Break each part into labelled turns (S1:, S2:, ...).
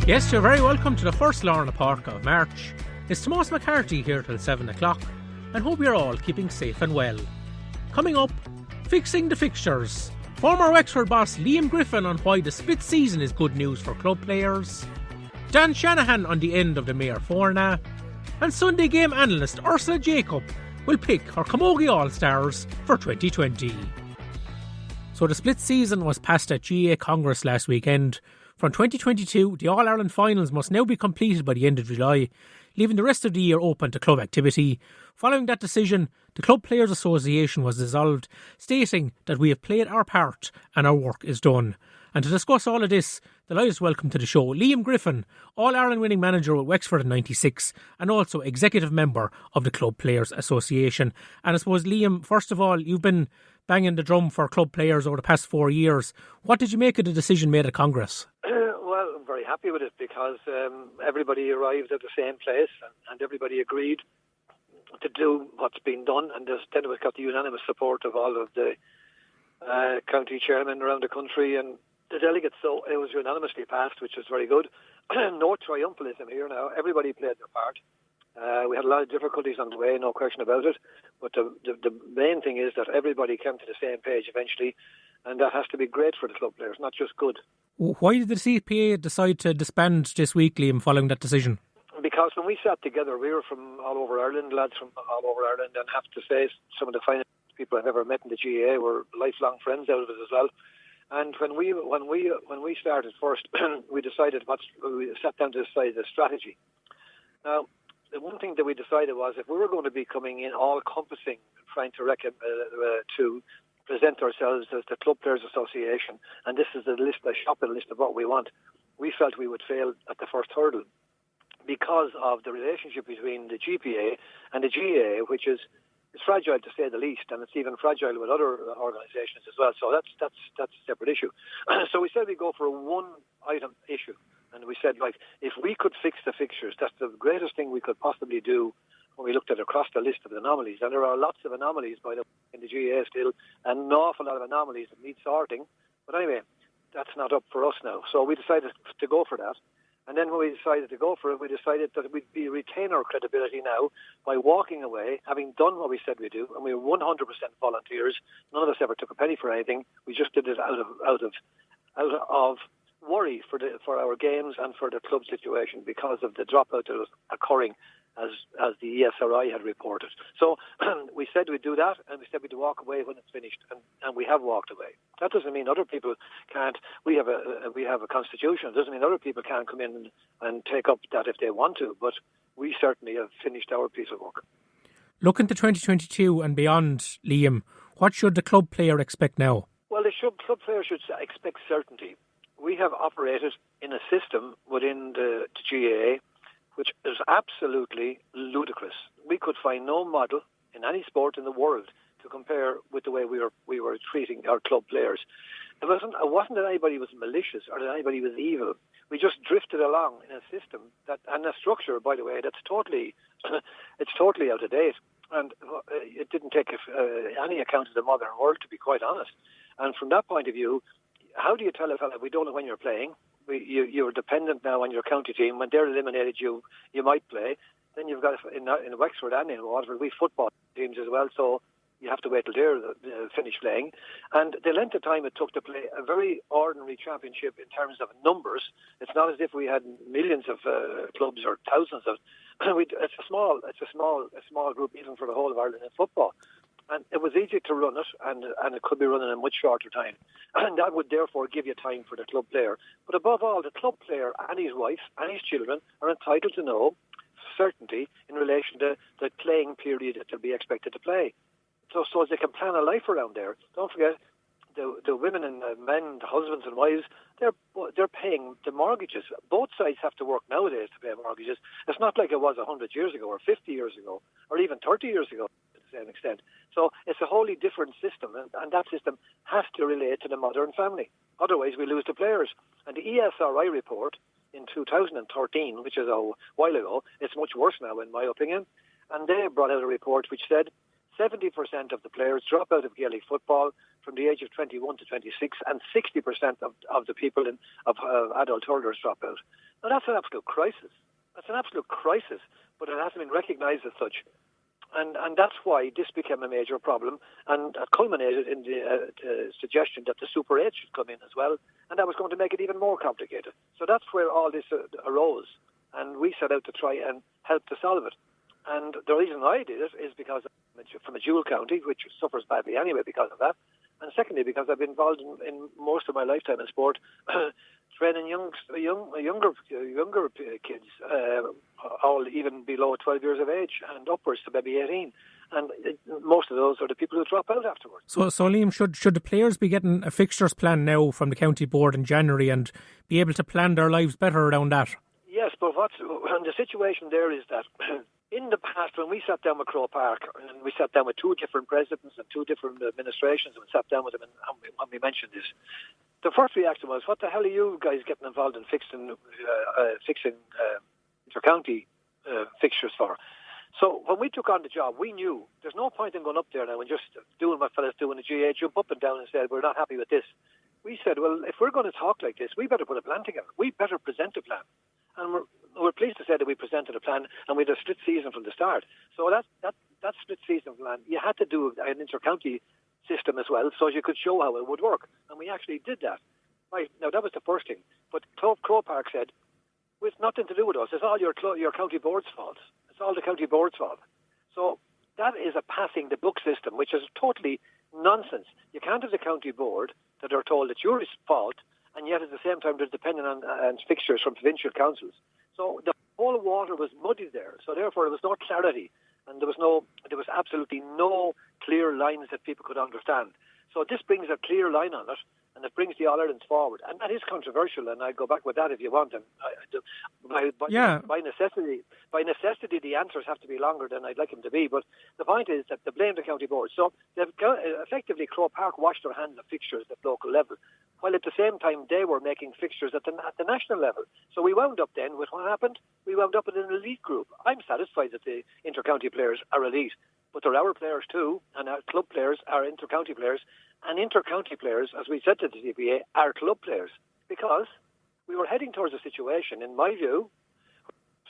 S1: Yes, you're very welcome to the first Lorna Park of March. It's Tomas McCarthy here till 7 o'clock, and hope you're all keeping safe and well. Coming up, fixing the fixtures. Former Wexford boss Liam Griffin on why the split season is good news for club players. Dan Shanahan on the end of the Mayor Forna. And Sunday game analyst Ursula Jacob will pick her Camogie All-Stars for 2020. So the split season was passed at GAA Congress last weekend. From 2022, the All-Ireland finals must now be completed by the end of July, leaving the rest of the year open to club activity. Following that decision, the Club Players Association was dissolved, stating that we have played our part and our work is done. And to discuss all of this, the latest welcome to the show, Liam Griffin, All-Ireland winning manager with Wexford in '96 and also executive member of the Club Players Association. And I suppose, Liam, first of all, you've been banging the drum for club players over the past 4 years. What did you make of the decision made at Congress?
S2: Well, I'm very happy with it because everybody arrived at the same place and everybody agreed to do what's been done. And then we've got the unanimous support of all of the county chairmen around the country and the delegates. So it was unanimously passed, which was very good. No triumphalism here now. Everybody played their part. We had a lot of difficulties on the way, no question about it. But the main thing is that everybody came to the same page eventually, and that has to be great for the club players, not just good.
S1: Why did the CPA decide to disband this week, Liam, following that decision?
S2: Because when we sat together, we were from all over Ireland, lads from all over Ireland, and have to say some of the finest people I've ever met in the GAA were lifelong friends out of it as well. And when we started first, we sat down to decide the strategy. Now, the one thing that we decided was if we were going to be coming in all-encompassing, trying to present ourselves as the Club Players Association, and this is a shopping list of what we want, we felt we would fail at the first hurdle because of the relationship between the GPA and the GAA, which is fragile to say the least, and it's even fragile with other organisations as well. So that's a separate issue. So we said we'd go for a one-item issue. And we said, if we could fix the fixtures, that's the greatest thing we could possibly do when we looked at across the list of anomalies. And there are lots of anomalies, by the way, in the GAA still, and an awful lot of anomalies that need sorting. But anyway, that's not up for us now. So we decided to go for that. And then when we decided to go for it, we decided that we'd retain our credibility now by walking away, having done what we said we'd do, and we were 100% volunteers. None of us ever took a penny for anything. We just did it out of worry for our games and for the club situation because of the dropout that was occurring as the ESRI had reported. So we said we'd do that, and we said we'd walk away when it's finished, and we have walked away. That doesn't mean other people can't. We have a constitution. It doesn't mean other people can't come in and take up that if they want to, but we certainly have finished our piece of work.
S1: Looking to 2022 and beyond, Liam, what should the club player expect now?
S2: Well, club player should expect certainty. We have operated in a system within the GAA which is absolutely ludicrous. We could find no model in any sport in the world to compare with the way we were treating our club players. It wasn't that anybody was malicious or that anybody was evil. We just drifted along in a system and a structure, by the way, that's totally out of date. And it didn't take any account of the modern world, to be quite honest. And from that point of view, how do you tell a fella we don't know when you're playing? You're dependent now on your county team. When they're eliminated, you might play. Then you've got in Wexford and in Waterford, we football teams as well. So you have to wait till they're finished playing. And the length of time it took to play a very ordinary championship in terms of numbers. It's not as if we had millions of clubs or thousands of. It's a small group even for the whole of Ireland in football. And it was easy to run it, and it could be run in a much shorter time. And that would therefore give you time for the club player. But above all, the club player and his wife and his children are entitled to know certainty in relation to the playing period that they'll be expected to play. So they can plan a life around there. Don't forget, the women and the men, the husbands and wives, they're paying the mortgages. Both sides have to work nowadays to pay mortgages. It's not like it was 100 years ago or 50 years ago or even 30 years ago to the same extent. So it's a wholly different system, and that system has to relate to the modern family. Otherwise, we lose the players. And the ESRI report in 2013, which is a while ago, it's much worse now in my opinion, and they brought out a report which said 70% of the players drop out of Gaelic football from the age of 21 to 26, and 60% of the people of adult hurlers drop out. Now, that's an absolute crisis. That's an absolute crisis, but it hasn't been recognised as such. And that's why this became a major problem, and culminated in the suggestion that the Super 8 should come in as well, and that was going to make it even more complicated. So that's where all this arose, and we set out to try and help to solve it. And the reason I did it is because I'm from a dual county, which suffers badly anyway because of that, and secondly because I've been involved in most of my lifetime in sport, training younger kids, all even below 12 years of age and upwards to maybe 18. And most of those are the people who drop out afterwards.
S1: So Liam, should the players be getting a fixtures plan now from the county board in January and be able to plan their lives better around that?
S2: Yes, but the situation there is that in the past, when we sat down with Croke Park, and we sat down with two different presidents and two different administrations, and we sat down with them and we mentioned this, the first reaction was, what the hell are you guys getting involved in fixing inter-county fixtures for? So when we took on the job, we knew there's no point in going up there now and just doing what fellas do in the GA, jump up and down and say, we're not happy with this. We said, well, if we're going to talk like this, we better put a plan together. We better present a plan. And we're pleased to say that we presented a plan, and we had a split season from the start. So that split season plan, you had to do an inter-county system as well, so you could show how it would work. And we actually did that. Right, now that was the first thing. But Croke Park said, well, it's nothing to do with us. It's all your county board's fault. It's all the county board's fault. So that is a passing the buck system, which is totally nonsense. You can't have the county board that are told it's your fault, and yet at the same time they're dependent on fixtures from provincial councils. So the whole water was muddy there. So therefore there was no clarity, and there was absolutely no clear lines that people could understand. So this brings a clear line on it, and it brings the All-Irelands forward. And that is controversial, and I'll go back with that if you want. And by necessity, the answers have to be longer than I'd like them to be. But the point is that they blame the county board. So they've effectively, Croke Park washed their hands of fixtures at local level, while at the same time they were making fixtures at the national level. So we wound up then with what happened? We wound up with an elite group. I'm satisfied that the inter-county players are elite, but they're our players too, and our club players are inter-county players. And inter-county players, as we said to the CPA, are club players, because we were heading towards a situation, in my view,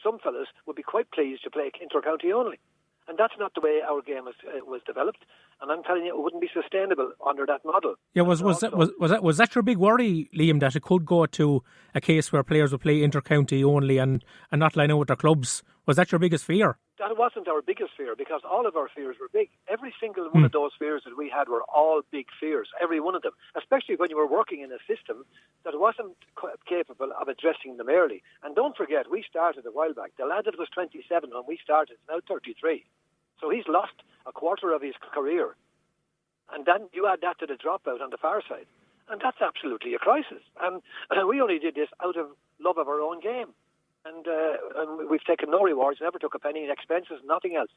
S2: some fellas would be quite pleased to play inter-county only. And that's not the way our game was developed. And I'm telling you, it wouldn't be sustainable under that model.
S1: Yeah, was that your big worry, Liam, that it could go to a case where players would play inter-county only and not line out with their clubs? Was that your biggest fear?
S2: That wasn't our biggest fear, because all of our fears were big. Every single one of those fears that we had were all big fears, every one of them, especially when you were working in a system that wasn't capable of addressing them early. And don't forget, we started a while back. The lad that was 27 when we started is now 33. So he's lost a quarter of his career. And then you add that to the dropout on the far side. And that's absolutely a crisis. And we only did this out of love of our own game. And we've taken no rewards, never took a penny in expenses, nothing else.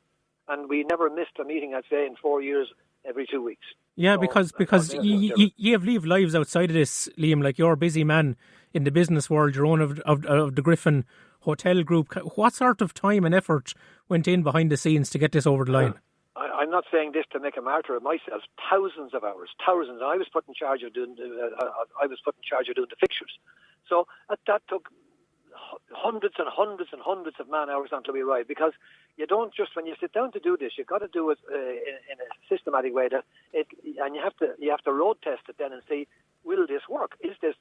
S2: And we never missed a meeting, I'd say, in 4 years, every 2 weeks.
S1: Yeah, because you have lived lives outside of this, Liam. Like, you're a busy man in the business world. You're one of the Griffin Hotel Group. What sort of time and effort went in behind the scenes to get this over the line?
S2: I'm not saying this to make a martyr of myself. Thousands of hours, thousands. And I was put in charge of doing the fixtures. So that took hundreds and hundreds and hundreds of man hours until we arrived, because you don't just, when you sit down to do this, you've got to do it in a systematic way, and you have to road test it then and see, will this work? Is this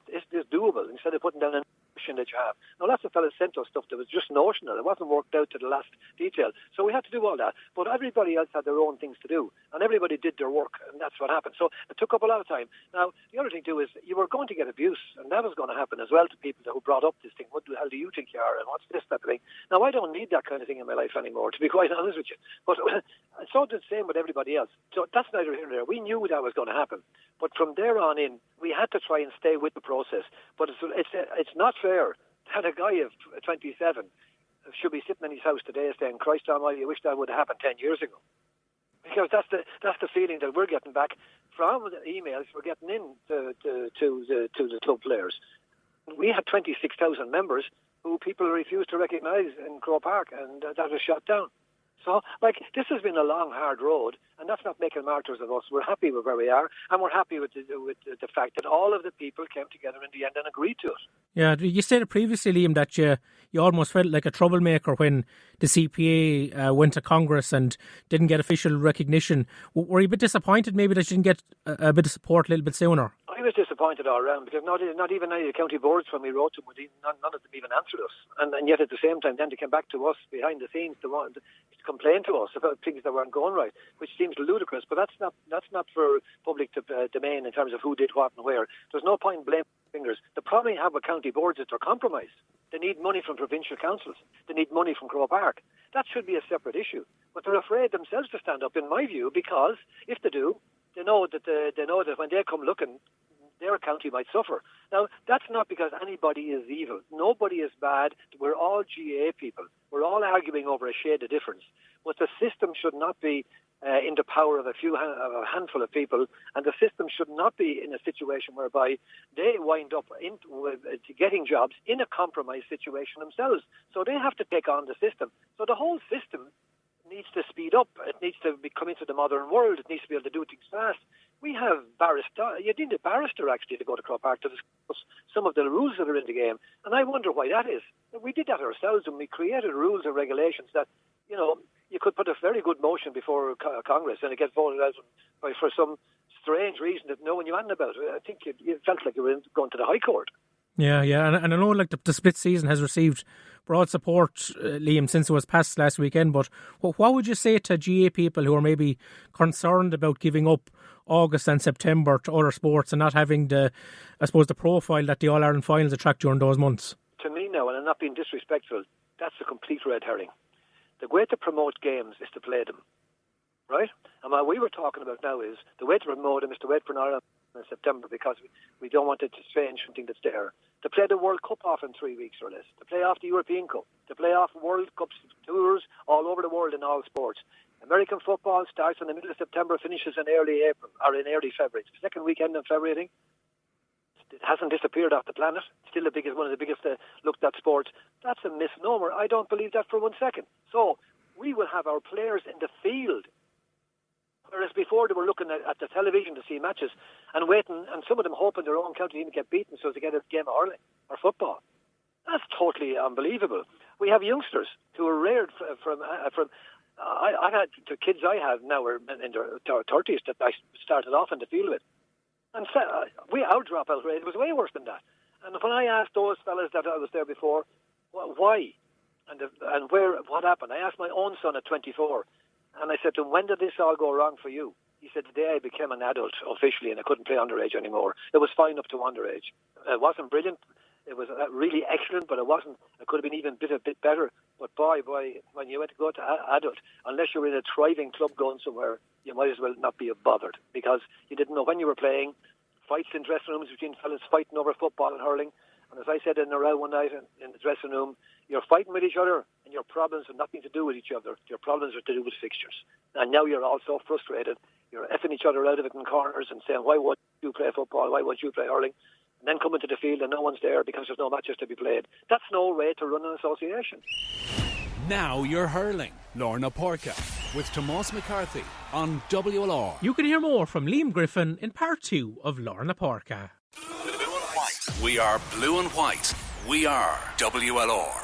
S2: doable? Instead of putting down a notion that you have. Now, lots of fellas sent us stuff that was just notional. It wasn't worked out to the last detail. So we had to do all that. But everybody else had their own things to do, and everybody did their work, and that's what happened. So it took up a lot of time. Now, the other thing too is you were going to get abuse, and that was going to happen as well to people who brought up this thing. What the hell do you think you are, and what's this, that thing? Now, I don't need that kind of thing in my life anymore, to be quite honest with you. But so the same with everybody else. So that's neither here nor there. We knew that was going to happen. But from there on in, we had to try and stay with the process. But it's not fair that a guy of 27 should be sitting in his house today saying, Christ almighty, I wish that would have happened 10 years ago. Because that's the feeling that we're getting back from the emails we're getting in to the club players. We had 26,000 members who people refused to recognise in Croke Park, and that was shut down. So, this has been a long, hard road, and that's not making martyrs of us. We're happy with where we are, and we're happy with the fact that all of the people came together in the end and agreed to it.
S1: Yeah, you stated previously, Liam, that you almost felt like a troublemaker when the CPA went to Congress and didn't get official recognition. Were you a bit disappointed maybe that you didn't get a bit of support a little bit sooner?
S2: I was disappointed all around because not even any of the county boards when we wrote to them, none of them even answered us. And yet at the same time then they came back to us behind the scenes to complain to us about things that weren't going right, which seems ludicrous. But that's not for public domain in terms of who did what and where. There's no point blaming fingers. The problem you have with county boards is they're compromised. They need money from provincial councils. They need money from Croke Park. That should be a separate issue. But they're afraid themselves to stand up, in my view, because if they do, they know that when they come looking, their county might suffer. Now, that's not because anybody is evil. Nobody is bad. We're all GA people. We're all arguing over a shade of difference. But the system should not be in the power of a handful of people, and the system should not be in a situation whereby they wind up getting jobs in a compromised situation themselves. So they have to take on the system. So the whole system needs to speed up. It needs to come into the modern world. It needs to be able to do things fast. We have you need a barrister actually to go to Croke Park to discuss some of the rules that are in the game, and I wonder why that is. We did that ourselves when we created rules and regulations that, you could put a very good motion before Congress and it gets voted out for some strange reason that no one knew anything about. I think you felt like you were going to the High Court.
S1: Yeah, and I know the split season has received broad support, Liam, since it was passed last weekend, but what would you say to GA people who are maybe concerned about giving up August and September to other sports and not having the profile that the All-Ireland finals attract during those months?
S2: To me now, and I'm not being disrespectful, that's a complete red herring. The way to promote games is to play them, right? And what we were talking about now is the way to promote them is to wait for an Ireland in September because we don't want it to change something that's there. To play the World Cup off in 3 weeks or less. To play off the European Cup. To play off World Cup tours all over the world in all sports. American football starts in the middle of September, finishes in early April or in early February. It's the second weekend in February, I think. It hasn't disappeared off the planet. It's still one of the biggest looked at sports. That's a misnomer. I don't believe that for 1 second. So we will have our players in the field. Whereas before they were looking at the television to see matches and waiting, and some of them hoping their own county didn't get beaten so as to get a game of hurling or football. That's totally unbelievable. We have youngsters who are reared from I had the kids I have now are in their 30s that I started off in the field with. And our dropout rate was way worse than that. And when I asked those fellas that I was there before, why? And what happened? I asked my own son at 24, and I said to him, when did this all go wrong for you? He said, the day I became an adult officially and I couldn't play underage anymore. It was fine up to underage. It wasn't brilliant. It was really excellent, but it wasn't. It could have been even a bit better. But boy, when you went to go to adult, unless you were in a thriving club going somewhere, you might as well not be bothered because you didn't know when you were playing. Fights in dressing rooms between fellas fighting over football and hurling. And as I said in a row one night in the dressing room, you're fighting with each other and your problems have nothing to do with each other. Your problems are to do with fixtures. And now you're all so frustrated. You're effing each other out of it in corners and saying, why won't you play football? Why won't you play hurling? And then come into the field and no one's there because there's no matches to be played. That's no way to run an association.
S3: Now you're hurling. Lorna Porca with Tomás McCarthy on WLR.
S1: You can hear more from Liam Griffin in part 2 of Lorna Porca.
S3: We are blue and white. We are WLR.